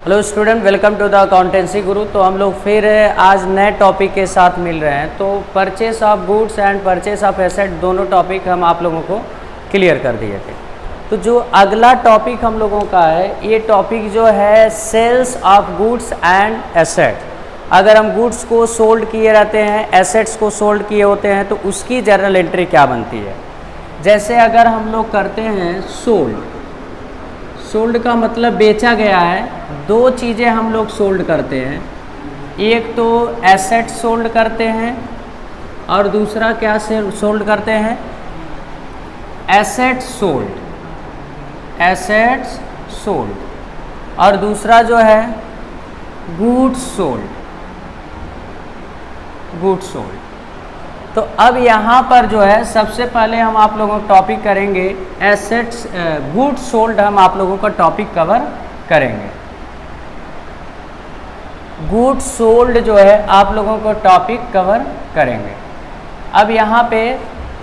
Hello student, welcome to the accountancy Guru. तो हम लोग फिर आज नए टॉपिक के साथ मिल रहे हैं। तो purchase of goods and purchase of asset दोनों टॉपिक हम आप लोगों को क्लियर कर दिए थे। तो जो अगला टॉपिक हम लोगों का है, ये टॉपिक जो है sales of goods and asset. अगर हम गुड्स को सोल्ड किए रहते हैं, एसेट्स को सोल्ड किए होते हैं, तो उसकी जर्नल एंट्री क्या बनती है। जैसे अगर हम लोग करते हैं सोल्ड, सोल्ड का मतलब बेचा गया है। दो चीज़ें हम लोग सोल्ड करते हैं, एक तो एसेट सोल्ड करते हैं और दूसरा क्या सोल्ड करते हैं, एसेट सोल्ड, एसेट्स सोल्ड, और दूसरा जो है गुड्स सोल्ड, गुड्स सोल्ड। तो अब यहाँ पर जो है सबसे पहले हम आप लोगों का टॉपिक करेंगे एसेट्स, गुड्स सोल्ड हम आप लोगों का टॉपिक कवर करेंगे। गुड्स सोल्ड जो है आप लोगों को टॉपिक कवर करेंगे। अब यहाँ पे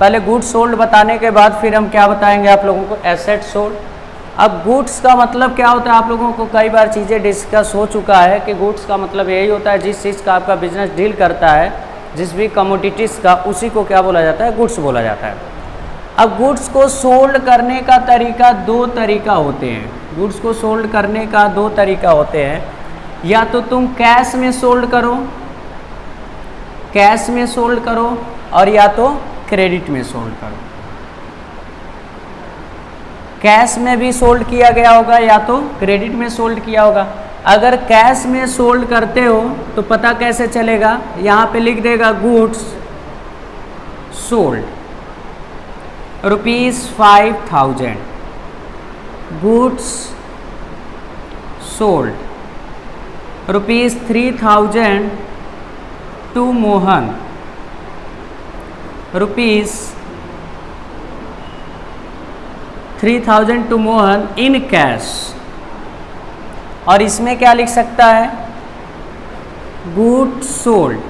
पहले गुड्स सोल्ड बताने के बाद फिर हम क्या बताएंगे आप लोगों को, एसेट सोल्ड। अब गुड्स का मतलब क्या होता है, आप लोगों को कई बार चीज़ें डिस्कस हो चुका है कि गुड्स का मतलब यही होता है जिस चीज़ का आपका बिजनेस डील करता है, जिस भी कमोडिटीज़ का, उसी को क्या बोला जाता है, गुड्स बोला जाता है। अब गुड्स को सोल्ड करने का तरीका दो तरीका होते हैं। गुड्स को सोल्ड करने का दो तरीका होते हैं, या तो तुम कैश में सोल्ड करो, कैश में सोल्ड करो, और या तो क्रेडिट में सोल्ड करो। कैश में भी सोल्ड किया गया होगा या तो क्रेडिट में सोल्ड किया होगा। अगर कैश में सोल्ड करते हो तो पता कैसे चलेगा, यहाँ पे लिख देगा goods sold ₹5000, goods sold ₹3000 to Mohan, ₹3000 to Mohan in cash. और इसमें क्या लिख सकता है, goods sold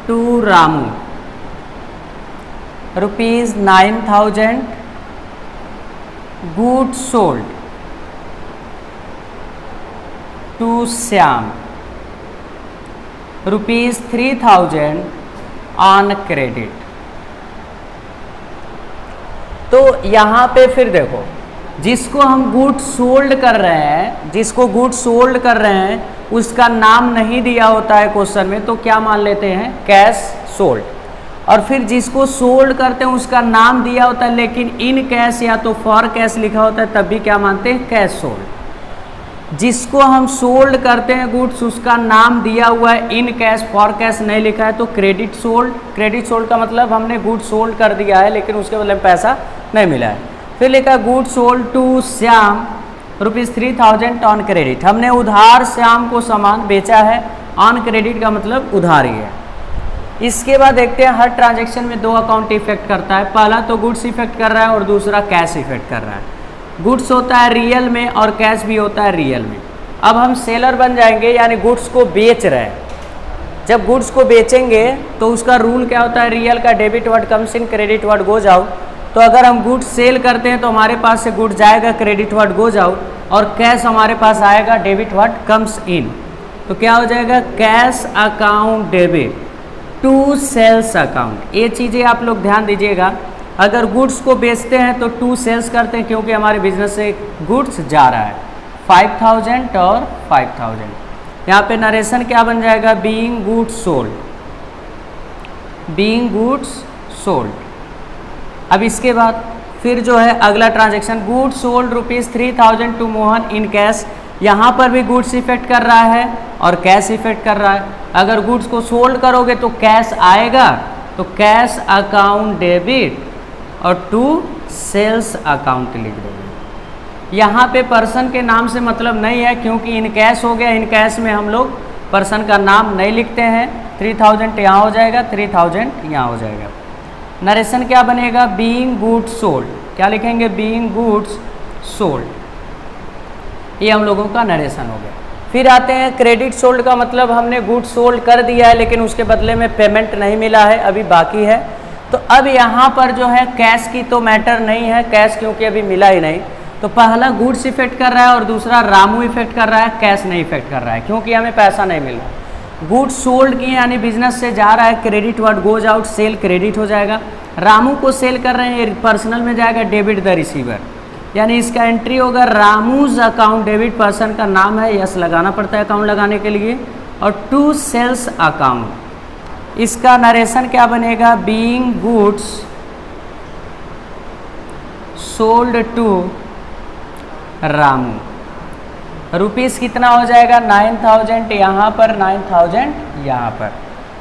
to Ramu ₹9000, goods sold to Shyam ₹3000 on credit. तो यहाँ पे फिर देखो, जिसको हम गुड्स सोल्ड कर रहे हैं, जिसको गुड्स सोल्ड कर रहे हैं, उसका नाम नहीं दिया होता है क्वेश्चन में, तो क्या मान लेते हैं, कैश सोल्ड। और फिर जिसको सोल्ड करते हैं उसका नाम दिया होता है लेकिन इन कैश या तो फॉर कैश लिखा होता है, तब भी क्या मानते हैं, कैश सोल्ड। जिसको हम सोल्ड करते हैं गुड्स, उसका नाम दिया हुआ है इन कैश, फॉर कैश नहीं लिखा है, तो क्रेडिट सोल्ड। क्रेडिट सोल्ड का मतलब हमने गुड्स सोल्ड कर दिया है लेकिन उसके बदले में पैसा नहीं मिला है। फिर लिखा goods sold to Shyam ₹3000 on credit, हमने उधार श्याम को सामान बेचा है। ऑन क्रेडिट का मतलब उधार ही है। इसके बाद देखते हैं हर ट्रांजैक्शन में दो अकाउंट इफेक्ट करता है। पहला तो गुड्स इफेक्ट कर रहा है और दूसरा कैश इफेक्ट कर रहा है। गुड्स होता है रियल में और कैश भी होता है रियल में। अब हम सेलर बन जाएंगे, यानी गुड्स को बेच रहे हैं। जब गुड्स को बेचेंगे तो उसका रूल क्या होता है, रियल का डेबिट वर्ड कम्स इन, क्रेडिट वर्ड गोज आउट। तो अगर हम गुड्स सेल करते हैं तो हमारे पास से गुड्स जाएगा, क्रेडिट वर्ड गोज आउट, और कैश हमारे पास आएगा, डेबिट वर्ड कम्स इन। तो क्या हो जाएगा, cash account debit to sales account. ये चीज़ें आप लोग ध्यान दीजिएगा। अगर गुड्स को बेचते हैं तो टू सेल्स करते हैं क्योंकि हमारे बिजनेस से गुड्स जा रहा है, 5000 और 5000। यहाँ पे नरेशन क्या बन जाएगा, being goods sold, being goods sold. अब इसके बाद फिर जो है अगला transaction, goods sold ₹3000 to Mohan in cash. यहाँ पर भी गुड्स इफेक्ट कर रहा है और कैश इफेक्ट कर रहा है। अगर गुड्स को सोल्ड करोगे तो कैश आएगा, तो कैश अकाउंट डेबिट और टू सेल्स अकाउंट लिख देंगे। यहाँ पे पर्सन के नाम से मतलब नहीं है क्योंकि इन कैश हो गया। इन कैश में हम लोग पर्सन का नाम नहीं लिखते हैं। 3000 यहाँ हो जाएगा, 3000 यहाँ हो जाएगा। नरेशन क्या बनेगा, बीइंग गुड्स सोल्ड, क्या लिखेंगे, बीइंग गुड्स सोल्ड। ये हम लोगों का नरेशन हो गया। फिर आते हैं क्रेडिट सोल्ड का मतलब हमने गुड्स सोल्ड कर दिया है लेकिन उसके बदले में पेमेंट नहीं मिला है, अभी बाकी है। तो अब यहाँ पर जो है कैश की तो मैटर नहीं है, कैश क्योंकि अभी मिला ही नहीं, तो पहला गुड्स इफेक्ट कर रहा है और दूसरा रामू इफेक्ट कर रहा है, कैश नहीं इफेक्ट कर रहा है क्योंकि हमें पैसा नहीं मिल रहा। गुड्स सोल्ड किए यानी बिजनेस से जा रहा है, credit word goes out, cell credit हो जाएगा। रामू को सेल कर रहे हैं, पर्सनल में जाएगा डेबिट द रिसीवर, यानी इसका एंट्री होगा रामूज अकाउंट, डेबिट पर्सन का नाम है, यस लगाना पड़ता है अकाउंट लगाने के लिए। और टू सेल्स अकाउंट, इसका नरेशन क्या बनेगा, being goods sold to Ramu. Rupees कितना हो जाएगा 9000 यहाँ पर, 9000 यहाँ पर।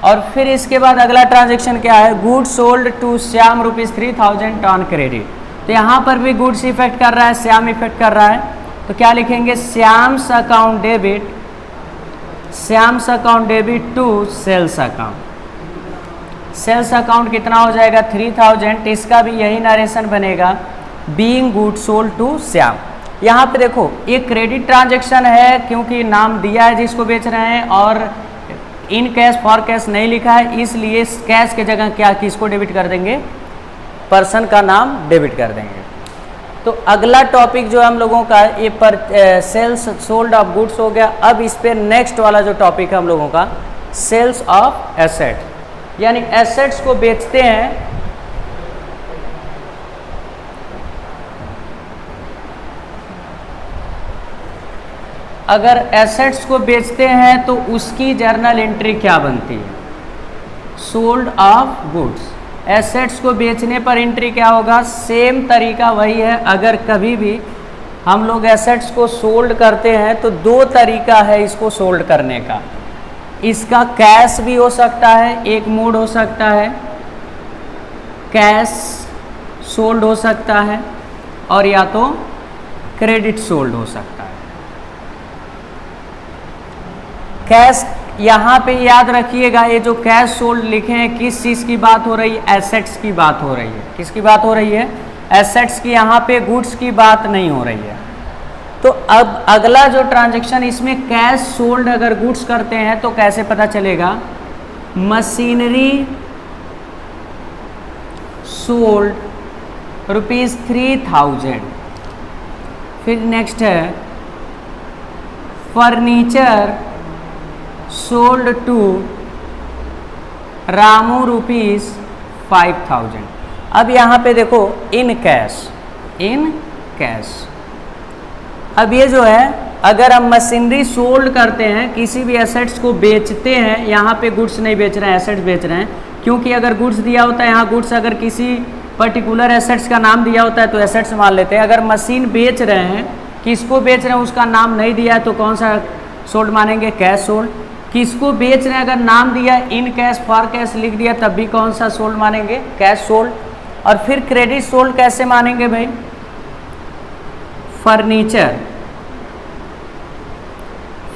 और फिर इसके बाद अगला ट्रांजेक्शन क्या है, goods sold to Shyam rupees 3000 on credit. तो यहाँ पर भी गुड्स इफेक्ट कर रहा है, श्याम इफेक्ट कर रहा है, तो क्या लिखेंगे, Shyam's account debit, Shyam's account debit to sales account. Sales account कितना हो जाएगा 3000, इसका भी यही नरेशन बनेगा, being goods sold to Shyam. यहाँ पे देखो ये क्रेडिट ट्रांजेक्शन है क्योंकि नाम दिया है जिसको बेच रहे हैं और इन कैश फॉर कैश नहीं लिखा है, इसलिए कैश के जगह क्या किसको डेबिट कर देंगे, पर्सन का नाम डेबिट कर देंगे। तो अगला टॉपिक जो हम लोगों का ये पर सेल्स सोल्ड ऑफ गुड्स हो गया। अब इस पे नेक्स्ट वाला जो टॉपिक है हम लोगों का सेल्स ऑफ एसेट, यानी एसेट्स को बेचते हैं। अगर एसेट्स को बेचते हैं तो उसकी जर्नल एंट्री क्या बनती है, सोल्ड ऑफ गुड्स। एसेट्स को बेचने पर एंट्री क्या होगा, सेम तरीका वही है। अगर कभी भी हम लोग एसेट्स को सोल्ड करते हैं तो दो तरीका है इसको सोल्ड करने का। इसका कैश भी हो सकता है, एक मोड हो सकता है कैश सोल्ड हो सकता है, और या तो क्रेडिट सोल्ड हो सकता है। कैश यहाँ पे याद रखिएगा, ये जो कैश सोल्ड लिखे हैं किस चीज़ की बात हो रही है, एसेट्स की बात हो रही है। किसकी बात हो रही है, एसेट्स की, यहाँ पे गुड्स की बात नहीं हो रही है। तो अब अगला जो ट्रांजैक्शन इसमें कैश सोल्ड अगर गुड्स करते हैं तो कैसे पता चलेगा, मशीनरी सोल्ड रुपीज़ 3000। फिर नेक्स्ट है furniture sold to Ramu rupees 5000। अब यहाँ पे देखो इन कैश, इन कैश। अब ये जो है अगर हम मशीनरी सोल्ड करते हैं, किसी भी एसेट्स को बेचते हैं, यहाँ पे गुड्स नहीं बेच रहे हैं, एसेट्स बेच रहे हैं, क्योंकि अगर गुड्स दिया होता है यहाँ गुड्स, अगर किसी पर्टिकुलर एसेट्स का नाम दिया होता है तो एसेट्स मान लेते हैं। अगर मशीन बेच रहे हैं, किसको बेच रहे हैं उसका नाम नहीं दिया है तो कौन सा सोल्ड मानेंगे, कैश सोल्ड। किसको बेच रहे हैं अगर नाम दिया इन कैश फॉर कैश लिख दिया तब भी कौन सा सोल्ड मानेंगे, कैश सोल्ड। और फिर क्रेडिट सोल्ड कैसे मानेंगे भाई, furniture,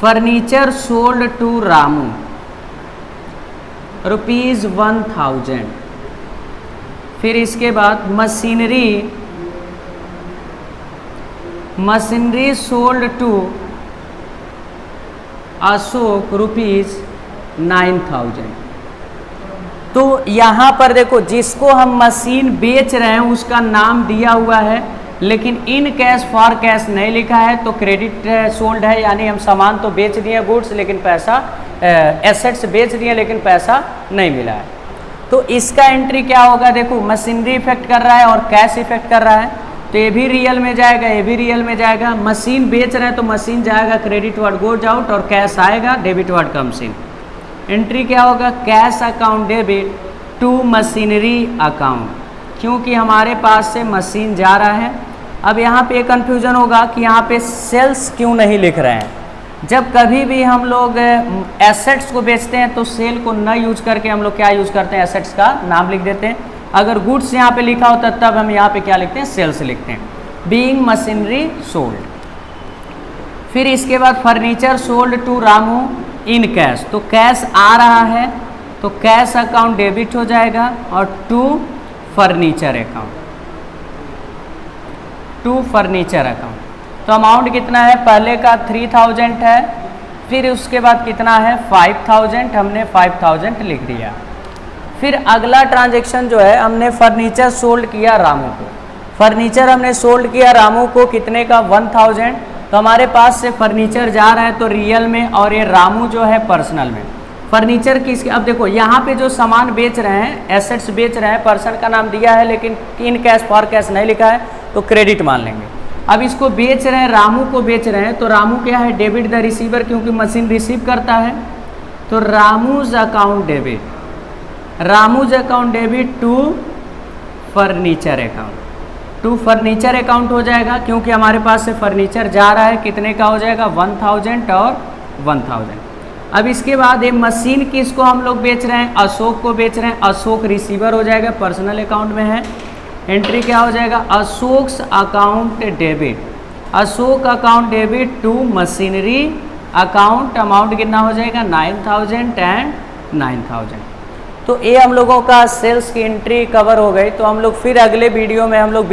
furniture sold to Ramu rupees 1000। फिर इसके बाद machinery, machinery sold to Ashok rupees 9000। तो यहाँ पर देखो जिसको हम मशीन बेच रहे हैं उसका नाम दिया हुआ है, लेकिन इन कैश फॉर कैश नहीं लिखा है, तो क्रेडिट सोल्ड है, यानी हम सामान तो बेच दिए गुड्स लेकिन पैसा, एसेट्स बेच दिए लेकिन पैसा नहीं मिला है। तो इसका एंट्री क्या होगा, देखो मशीनरी इफेक्ट कर रहा है और कैश इफेक्ट कर रहा है, तो ये भी रियल में जाएगा, ये भी रियल में जाएगा। मशीन बेच रहे हैं तो मशीन जाएगा, क्रेडिट वर्ड गोज आउट, और कैश आएगा, debit word comes in. Entry क्या होगा, cash account debit to machinery account, क्योंकि हमारे पास से मशीन जा रहा है। अब यहाँ पे कन्फ्यूजन होगा कि यहाँ पे सेल्स क्यों नहीं लिख रहे हैं। जब कभी भी हम लोग एसेट्स को बेचते हैं तो सेल को न यूज करके हम लोग क्या यूज करते हैं, एसेट्स का नाम लिख देते हैं। अगर गुड्स यहाँ पे लिखा होता तब हम यहाँ पे क्या लिखते हैं, सेल्स लिखते हैं, बीइंग मशीनरी सोल्ड। फिर इसके बाद furniture sold to Ramu in cash, तो कैश आ रहा है तो कैश अकाउंट डेबिट हो जाएगा और to furniture account, to furniture account. तो अमाउंट कितना है, पहले का 3000 है, फिर उसके बाद कितना है 5000, हमने 5000 लिख दिया। फिर अगला ट्रांजैक्शन जो है हमने फर्नीचर सोल्ड किया रामू को, फर्नीचर हमने सोल्ड किया रामू को कितने का 1000। तो हमारे पास से फर्नीचर जा रहा है तो रियल में, और ये रामू जो है पर्सनल में। फर्नीचर किसके, अब देखो यहाँ पे जो सामान बेच रहे हैं, एसेट्स बेच रहे हैं, पर्सन का नाम दिया है लेकिन इन कैश फॉर कैश नहीं लिखा है, तो क्रेडिट मान लेंगे। अब इसको बेच रहे हैं, रामू को बेच रहे हैं, तो रामू क्या है, डेबिट द रिसीवर, क्योंकि मशीन रिसीव करता है। तो Ramu's account debit, Ramu's account debit to furniture account, to furniture account हो जाएगा, क्योंकि हमारे पास से फर्नीचर जा रहा है, कितने का हो जाएगा 1000 और 1000। अब इसके बाद ये मशीन किसको हम लोग बेच रहे हैं, अशोक को बेच रहे हैं, अशोक रिसीवर हो जाएगा, पर्सनल अकाउंट में है। एंट्री क्या हो जाएगा, Ashok's account debit, Ashok account debit to machinery account, amount कितना हो जाएगा 9000 एंड 9000। तो ये हम लोगों का सेल्स की एंट्री कवर हो गई। तो हम लोग फिर अगले वीडियो में हम लोग